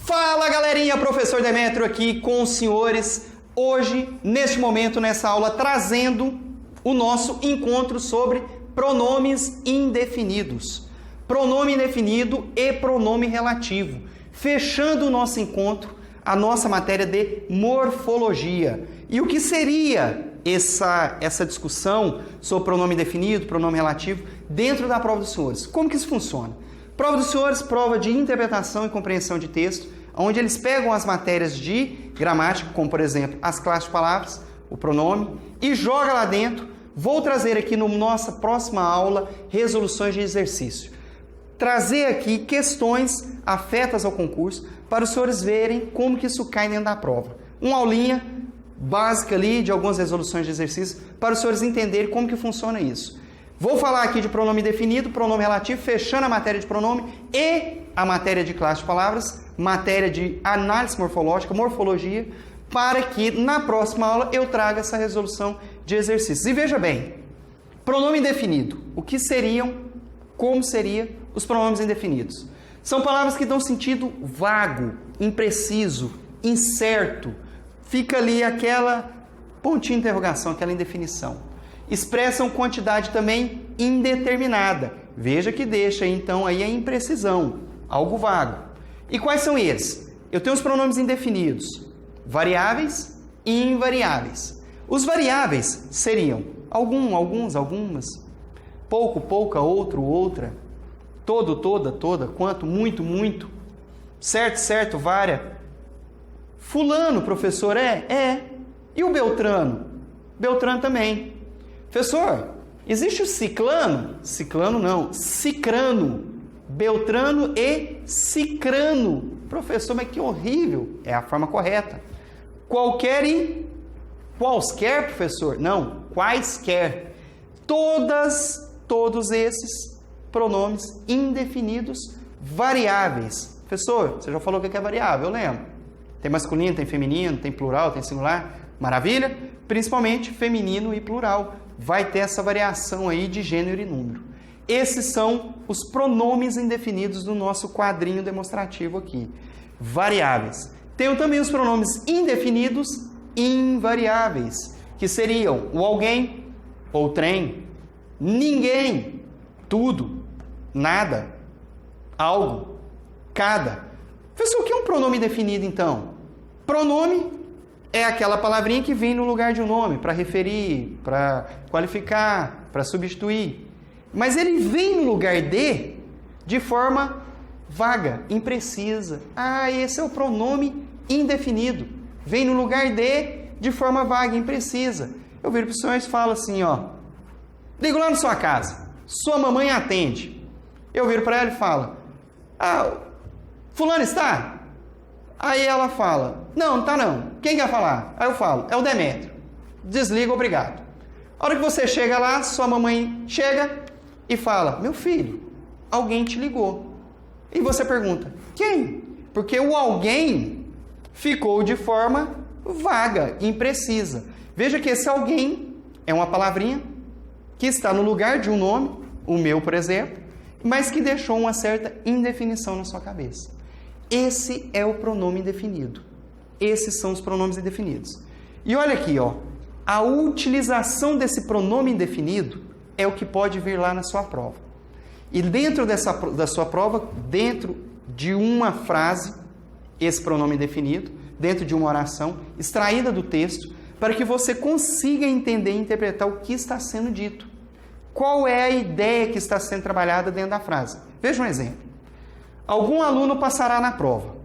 Fala galerinha, professor Demétrio aqui com os senhores, hoje, neste momento, nessa aula, trazendo o nosso encontro sobre pronomes indefinidos. Pronome indefinido e pronome relativo. Fechando o nosso encontro, a nossa matéria de morfologia. E o que seria essa discussão sobre pronome indefinido, pronome relativo, dentro da prova dos senhores? Como que isso funciona? Prova dos senhores, prova de interpretação e compreensão de texto, onde eles pegam as matérias de gramática, como por exemplo, as classes de palavras, o pronome, e joga lá dentro. Vou trazer aqui na nossa próxima aula resoluções de exercício. Trazer aqui questões afetas ao concurso para os senhores verem como que isso cai dentro da prova. Uma aulinha básica ali de algumas resoluções de exercício para os senhores entenderem como que funciona isso. Vou falar aqui de pronome definido, pronome relativo, fechando a matéria de pronome e a matéria de classe de palavras, matéria de análise morfológica, morfologia, para que na próxima aula eu traga essa resolução de exercícios. E veja bem, pronome indefinido, o que seriam, como seriam os pronomes indefinidos? São palavras que dão sentido vago, impreciso, incerto, fica ali aquela pontinha de interrogação, aquela indefinição. Expressam quantidade também indeterminada. Veja que deixa então aí a imprecisão, algo vago. E quais são eles? Eu tenho os pronomes indefinidos, variáveis e invariáveis. Os variáveis seriam algum, alguns, algumas, pouco, pouca, outro, outra, todo, toda, toda, quanto, muito, muito, certo, certo, vária. Fulano, professor, é. E o Beltrano? Beltrano também. Professor, existe o ciclano? Ciclano não, cicrano. Beltrano e cicrano. Professor, mas que horrível. É a forma correta. Qualquer e quaisquer, professor? Não, quaisquer. Todos esses pronomes indefinidos variáveis. Professor, você já falou o que é variável, eu lembro. Tem masculino, tem feminino, tem plural, tem singular. Maravilha? Principalmente feminino e plural. Vai ter essa variação aí de gênero e número. Esses são os pronomes indefinidos do nosso quadrinho demonstrativo aqui. Variáveis. Tenho também os pronomes indefinidos invariáveis, que seriam o alguém, outrem, ninguém, tudo, nada, algo, cada. Professor, o que é um pronome indefinido então? Pronome é aquela palavrinha que vem no lugar de um nome, para referir, para qualificar, para substituir. Mas ele vem no lugar de forma vaga, imprecisa. Ah, esse é o pronome indefinido. Vem no lugar de forma vaga, imprecisa. Eu viro para os senhores e falo assim, ó. Ligo lá na sua casa. Sua mamãe atende. Eu viro para ela e falo, fulano está? Aí ela fala, não está não. Quem quer falar? Aí eu falo, é o Demétrio. Desliga, obrigado. A hora que você chega lá, sua mamãe chega e fala, meu filho, alguém te ligou. E você pergunta, quem? Porque o alguém ficou de forma vaga, imprecisa. Veja que esse alguém é uma palavrinha que está no lugar de um nome, o meu, por exemplo, mas que deixou uma certa indefinição na sua cabeça. Esse é o pronome indefinido. Esses são os pronomes indefinidos. E olha aqui, ó, a utilização desse pronome indefinido é o que pode vir lá na sua prova. E dentro da sua prova, dentro de uma frase, esse pronome indefinido, dentro de uma oração, extraída do texto, para que você consiga entender e interpretar o que está sendo dito. Qual é a ideia que está sendo trabalhada dentro da frase? Veja um exemplo. Algum aluno passará na prova.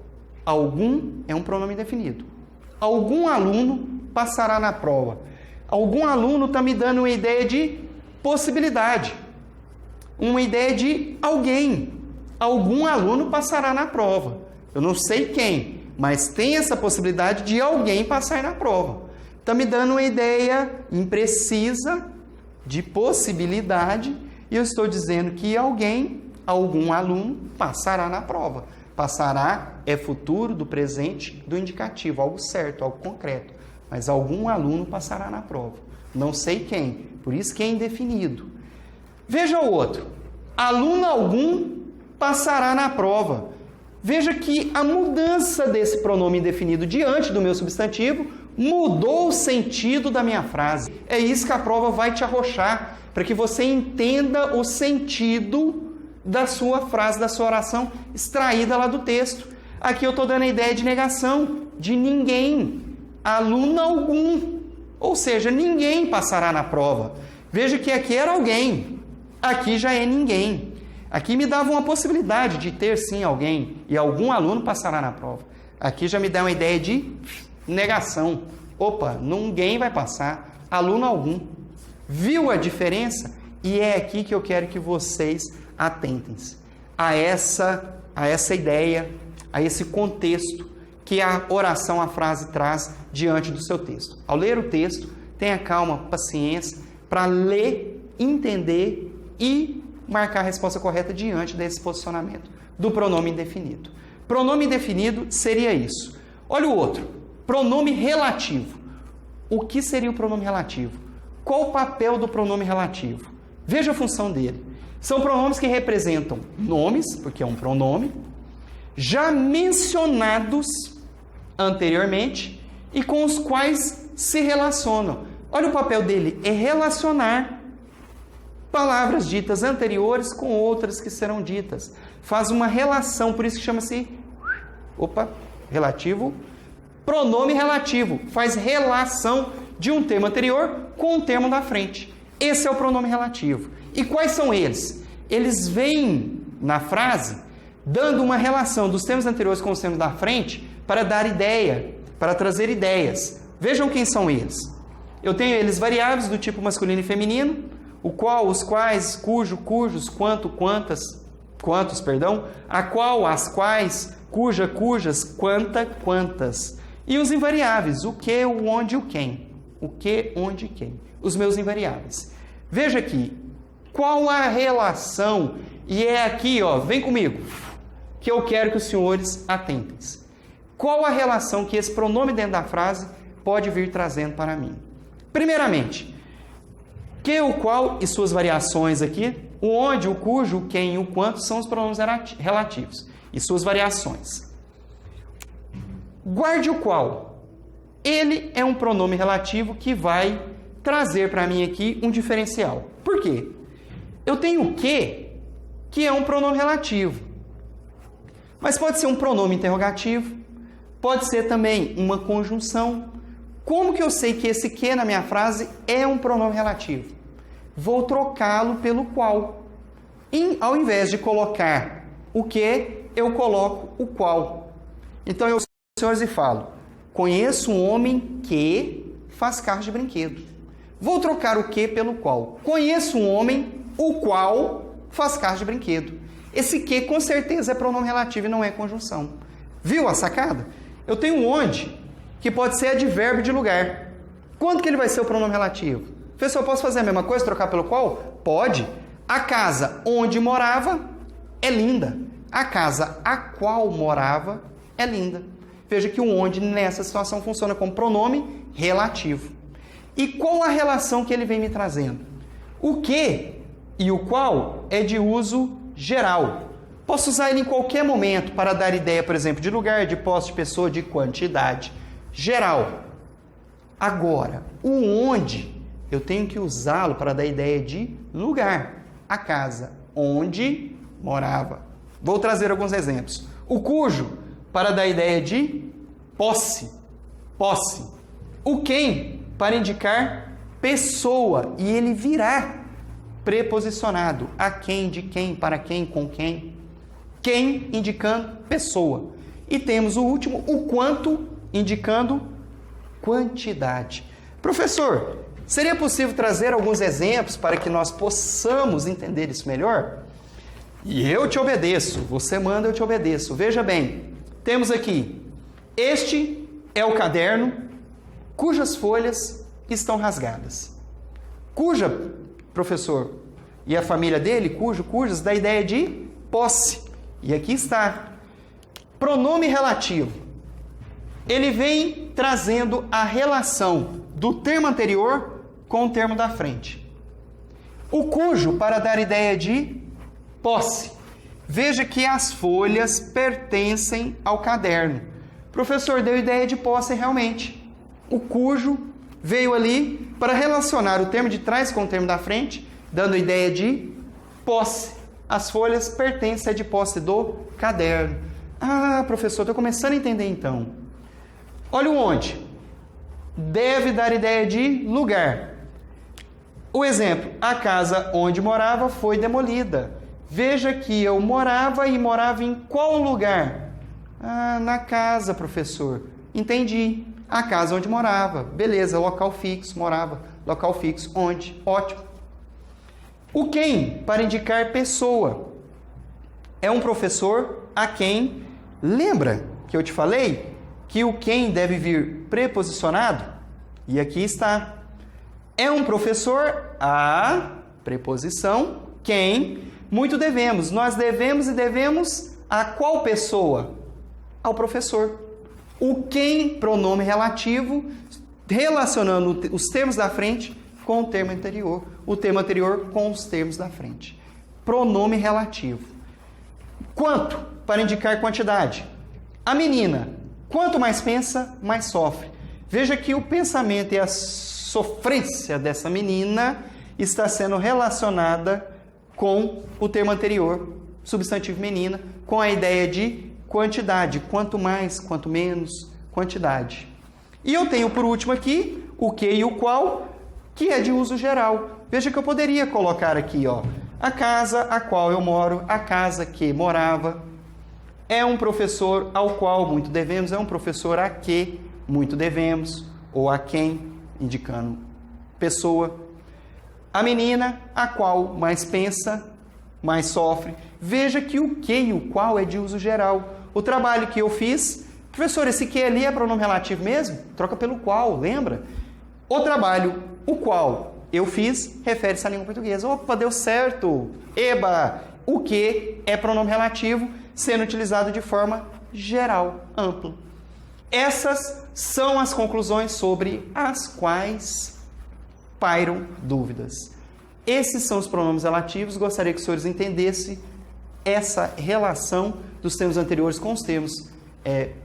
Algum é um pronome indefinido. Algum aluno passará na prova. Algum aluno está me dando uma ideia de possibilidade. Uma ideia de alguém. Algum aluno passará na prova. Eu não sei quem, mas tem essa possibilidade de alguém passar na prova. Está me dando uma ideia imprecisa de possibilidade e eu estou dizendo que alguém, algum aluno, passará na prova. Passará é futuro do presente do indicativo, algo certo, algo concreto. Mas algum aluno passará na prova. Não sei quem, por isso que é indefinido. Veja o outro. Aluno algum passará na prova. Veja que a mudança desse pronome indefinido diante do meu substantivo mudou o sentido da minha frase. É isso que a prova vai te arrochar, para que você entenda o sentido da sua frase, da sua oração, extraída lá do texto. Aqui eu estou dando a ideia de negação, de ninguém, aluno algum. Ou seja, ninguém passará na prova. Veja que aqui era alguém, aqui já é ninguém. Aqui me dava uma possibilidade de ter sim alguém e algum aluno passará na prova. Aqui já me dá uma ideia de negação. Opa, ninguém vai passar, aluno algum. Viu a diferença? E é aqui que eu quero que vocês atentem-se a essa ideia, a esse contexto que a oração, a frase traz diante do seu texto. Ao ler o texto, tenha calma, paciência, para ler, entender e marcar a resposta correta diante desse posicionamento do pronome indefinido. Pronome indefinido seria isso. Olha o outro, pronome relativo. O que seria o pronome relativo? Qual o papel do pronome relativo? Veja a função dele. São pronomes que representam nomes, porque é um pronome, já mencionados anteriormente e com os quais se relacionam. Olha o papel dele, é relacionar palavras ditas anteriores com outras que serão ditas. Faz uma relação, por isso que chama-se relativo. Pronome relativo, faz relação de um termo anterior com o termo da frente. Esse é o pronome relativo. E quais são eles? Eles vêm na frase dando uma relação dos termos anteriores com os termos da frente para dar ideia, para trazer ideias. Vejam quem são eles. Eu tenho eles variáveis do tipo masculino e feminino, o qual, os quais, cujo, cujos, quanto, quantas, quantos, perdão, a qual, as quais, cuja, cujas, quanta, quantas. E os invariáveis, o que, o onde e o quem. O que, onde e quem. Os meus invariáveis. Veja aqui, qual a relação, e é aqui, vem comigo, que eu quero que os senhores atentem. Qual a relação que esse pronome dentro da frase pode vir trazendo para mim? Primeiramente, que, o qual e suas variações aqui, o onde, o cujo, o quem e o quanto são os pronomes relativos e suas variações. Guarde o qual. Ele é um pronome relativo que vai trazer para mim aqui um diferencial. Por quê? Eu tenho o que é um pronome relativo. Mas pode ser um pronome interrogativo, pode ser também uma conjunção. Como que eu sei que esse que na minha frase é um pronome relativo? Vou trocá-lo pelo qual. Ao invés de colocar o que, eu coloco o qual. Então eu, senhores, e falo: conheço um homem que faz carros de brinquedo. Vou trocar o que pelo qual. Conheço um homem o qual faz carros de brinquedo. Esse que com certeza é pronome relativo e não é conjunção. Viu a sacada? Eu tenho um onde, que pode ser advérbio de lugar. Quando que ele vai ser o pronome relativo? Professor, eu posso fazer a mesma coisa, trocar pelo qual? Pode. A casa onde morava é linda. A casa a qual morava é linda. Veja que o onde nessa situação funciona como pronome relativo. E qual a relação que ele vem me trazendo? O que e o qual é de uso geral. Posso usar ele em qualquer momento para dar ideia, por exemplo, de lugar, de posse, de pessoa, de quantidade. Geral. Agora, o onde, eu tenho que usá-lo para dar ideia de lugar. A casa onde morava. Vou trazer alguns exemplos. O cujo, para dar ideia de posse. Posse. O quem, para indicar pessoa. E ele virá preposicionado. A quem, de quem, para quem, com quem. Quem, indicando pessoa. E temos o último, o quanto, indicando quantidade. Professor, seria possível trazer alguns exemplos para que nós possamos entender isso melhor? E eu te obedeço. Você manda, eu te obedeço. Veja bem, temos aqui, este é o caderno cujas folhas estão rasgadas. Cuja, professor, e a família dele, cujo, cujas, dá ideia de posse. E aqui está. Pronome relativo. Ele vem trazendo a relação do termo anterior com o termo da frente. O cujo, para dar ideia de posse. Veja que as folhas pertencem ao caderno. Professor, deu ideia de posse realmente. O cujo veio ali para relacionar o termo de trás com o termo da frente, dando ideia de posse. As folhas pertencem à de posse do caderno. Ah, professor, estou começando a entender então. Olha o onde. Deve dar ideia de lugar. O exemplo, a casa onde morava foi demolida. Veja que eu morava e morava em qual lugar? Ah, na casa, professor. Entendi. A casa onde morava. Beleza, local fixo, morava. Local fixo, onde? Ótimo. O quem, para indicar pessoa. É um professor a quem. Lembra que eu te falei que o quem deve vir preposicionado? E aqui está. É um professor a preposição quem. Muito devemos. Nós devemos e devemos a qual pessoa? Ao professor. O quem, pronome relativo, relacionando os termos da frente com o termo anterior. O termo anterior com os termos da frente. Pronome relativo. Quanto, para indicar quantidade. A menina, quanto mais pensa, mais sofre. Veja que o pensamento e a sofrência dessa menina está sendo relacionada com o termo anterior, substantivo menina, com a ideia de quantidade. Quanto mais, quanto menos, quantidade. E eu tenho por último aqui o que e o qual, que é de uso geral. Veja que eu poderia colocar aqui, ó, a casa a qual eu moro, a casa que morava. É um professor ao qual muito devemos, é um professor a que muito devemos, ou a quem, indicando pessoa. A menina a qual mais pensa, mais sofre. Veja que o que e o qual é de uso geral. O trabalho que eu fiz, professor, esse que ali é pronome relativo mesmo? Troca pelo qual, lembra? O trabalho, o qual eu fiz, refere-se à língua portuguesa. Opa, deu certo! Eba! O que é pronome relativo, sendo utilizado de forma geral, ampla. Essas são as conclusões sobre as quais pairam dúvidas. Esses são os pronomes relativos. Gostaria que os senhores entendessem essa relação dos termos anteriores com os termos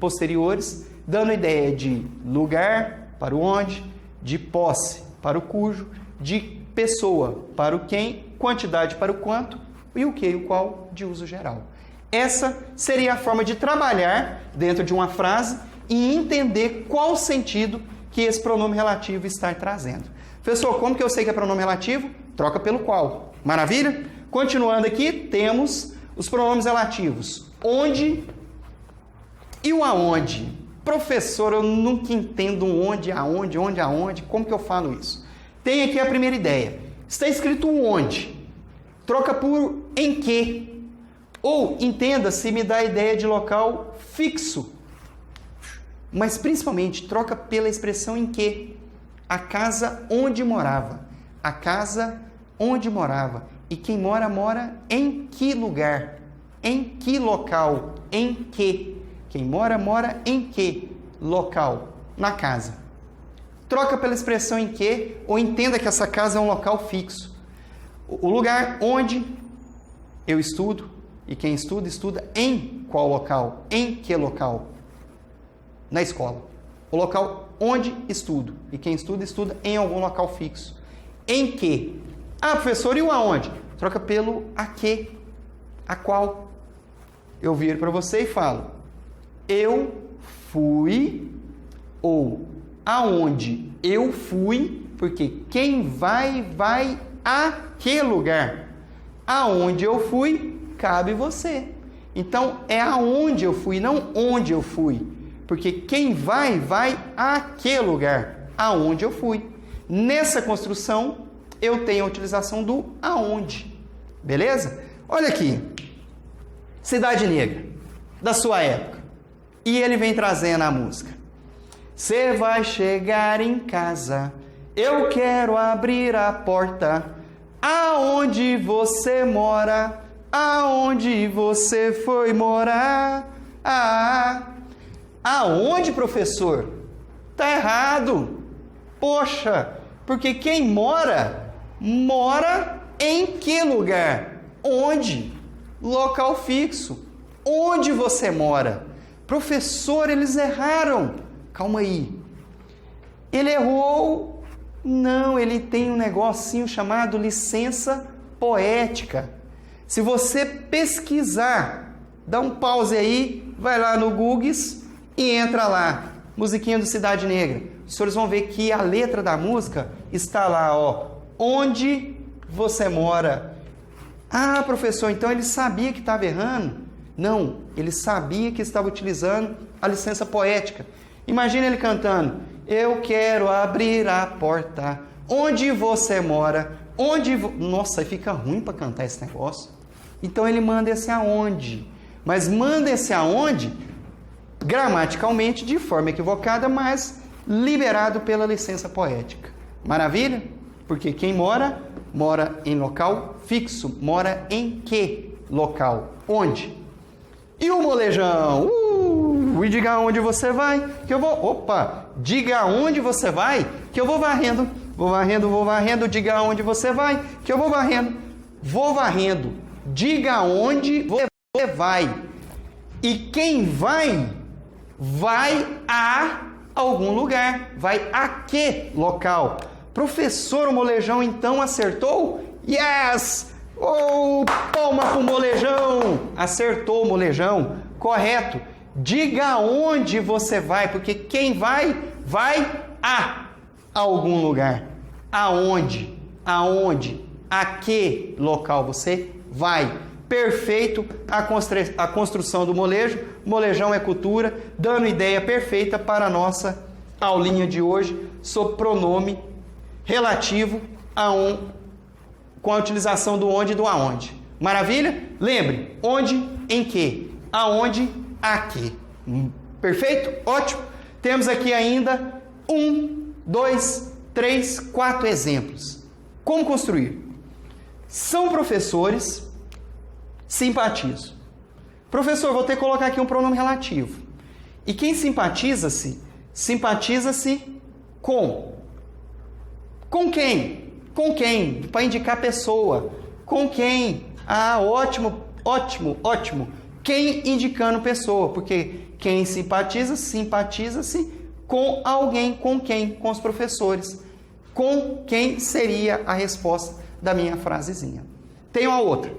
posteriores, dando ideia de lugar para o onde, de posse para o cujo, de pessoa para o quem, quantidade para o quanto e o que e o qual de uso geral. Essa seria a forma de trabalhar dentro de uma frase e entender qual o sentido que esse pronome relativo está trazendo. Professor, como que eu sei que é pronome relativo? Troca pelo qual. Maravilha? Continuando aqui, temos os pronomes relativos. Onde e o aonde. Professor, eu nunca entendo onde, aonde. Como que eu falo isso? Tem aqui a primeira ideia. Está escrito onde. Troca por em que. Ou, entenda se me dá a ideia de local fixo. Mas, principalmente, troca pela expressão em que. A casa onde morava. A casa onde morava. E quem mora, mora em que lugar? Em que local? Em que? Quem mora, mora em que local? Na casa. Troca pela expressão em que, ou entenda que essa casa é um local fixo. O lugar onde eu estudo, e quem estuda, estuda em qual local? Em que local? Na escola. O local onde estudo, e quem estuda, estuda em algum local fixo. Em que? Ah, professor, e o aonde? Troca pelo a que, a qual. Eu viro para você e falo, eu fui, ou aonde eu fui, porque quem vai, vai a que lugar? Aonde eu fui, cabe você. Então, é aonde eu fui, não onde eu fui. Porque quem vai, vai a que lugar? Aonde eu fui. Nessa construção, eu tenho a utilização do aonde. Beleza? Olha aqui. Cidade Negra, da sua época. E ele vem trazendo a música. Você vai chegar em casa, eu quero abrir a porta. Aonde você mora? Aonde você foi morar? Aonde, professor? Tá errado. Poxa, porque quem mora, mora em que lugar? Onde? local fixo. Onde você mora? Professor, eles erraram. Calma aí. Ele errou? Não, ele tem um negocinho chamado licença poética. Se você pesquisar, dá um pause aí, vai lá no Google e entra lá. Musiquinha do Cidade Negra. Os senhores vão ver que a letra da música está lá, ó. Onde você mora? Ah, professor, então ele sabia que estava errando? Não, ele sabia que estava utilizando a licença poética. Imagina ele cantando: eu quero abrir a porta. Onde você mora? Nossa, fica ruim para cantar esse negócio. Então ele manda esse aonde. Mas manda esse aonde gramaticalmente de forma equivocada, mas liberado pela licença poética. Maravilha? Porque quem mora, mora em local fixo. Mora em que local? Onde? E o molejão? E diga onde você vai, que eu vou... Opa! Diga onde você vai, que eu vou varrendo. Vou varrendo, vou varrendo. Diga onde você vai, que eu vou varrendo. Vou varrendo. Diga onde você vai. E quem vai, vai a algum lugar. Vai a que local? Professor, o molejão então acertou? Yes! Oh, palma pro molejão! Acertou o molejão. Correto. Diga onde você vai, porque quem vai, vai a algum lugar. Aonde? Aonde? A que local você vai? Perfeito a construção do molejo. Molejão é cultura, dando ideia perfeita para a nossa aulinha de hoje sobre pronome relativo a com a utilização do onde e do aonde. Maravilha? Lembre, onde, em que, aonde, a que. Perfeito? Ótimo. Temos aqui ainda 1, 2, 3, 4 exemplos. Como construir? São professores, simpatizo. Professor, vou ter que colocar aqui um pronome relativo. E quem simpatiza-se, simpatiza-se com. Com quem? Com quem? Para indicar pessoa. Com quem? Ah, ótimo, ótimo, ótimo. Quem indicando pessoa, porque quem simpatiza, simpatiza-se com alguém. Com quem? Com os professores. Com quem seria a resposta da minha frasezinha. Tem uma outra.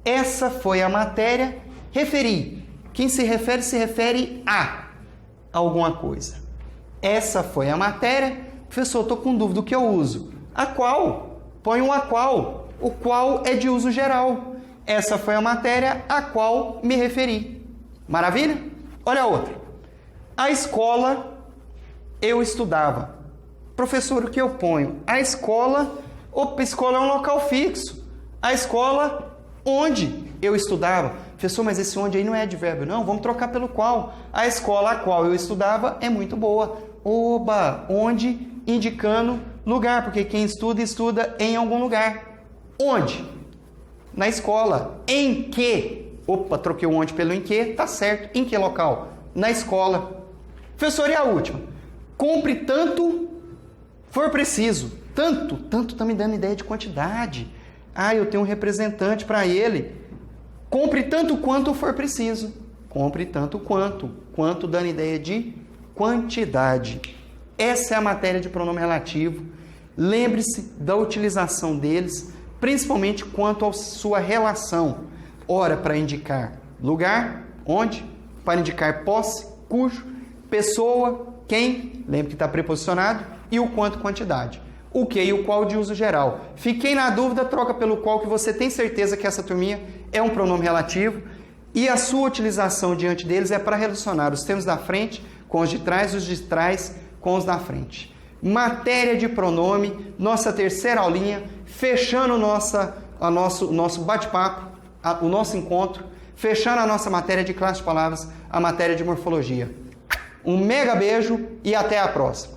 Essa foi a matéria, referi. Quem se refere a alguma coisa. Essa foi a matéria. Professor, estou com dúvida, o que eu uso? A qual? Põe um a qual. O qual é de uso geral. Essa foi a matéria a qual me referi. Maravilha? Olha a outra. A escola eu estudava. Professor, o que eu ponho? A escola... Opa, escola é um local fixo. A escola onde eu estudava. Professor, mas esse onde aí não é advérbio. Não, vamos trocar pelo qual. A escola a qual eu estudava é muito boa. Oba, onde indicando lugar, porque quem estuda, estuda em algum lugar. Onde? Na escola. Em que? Opa, troquei o onde pelo em que, tá certo. Em que local? Na escola. Professor, e a última? Compre tanto for preciso. Tanto tá me dando ideia de quantidade. Ah, eu tenho um representante para ele. Compre tanto quanto for preciso. Compre tanto quanto dando ideia de quantidade. Essa é a matéria de pronome relativo. Lembre-se da utilização deles, principalmente quanto à sua relação. Ora, para indicar lugar, onde, para indicar posse, cujo, pessoa, quem, lembre que está preposicionado, e o quanto, quantidade. O que e o qual de uso geral. Fiquei na dúvida, troca pelo qual, que você tem certeza que essa turminha é um pronome relativo, e a sua utilização diante deles é para relacionar os termos da frente com os de trás com os da frente. Matéria de pronome, nossa terceira aulinha, fechando nosso bate-papo, o nosso encontro, fechando a nossa matéria de classe de palavras, a matéria de morfologia. Um mega beijo e até a próxima.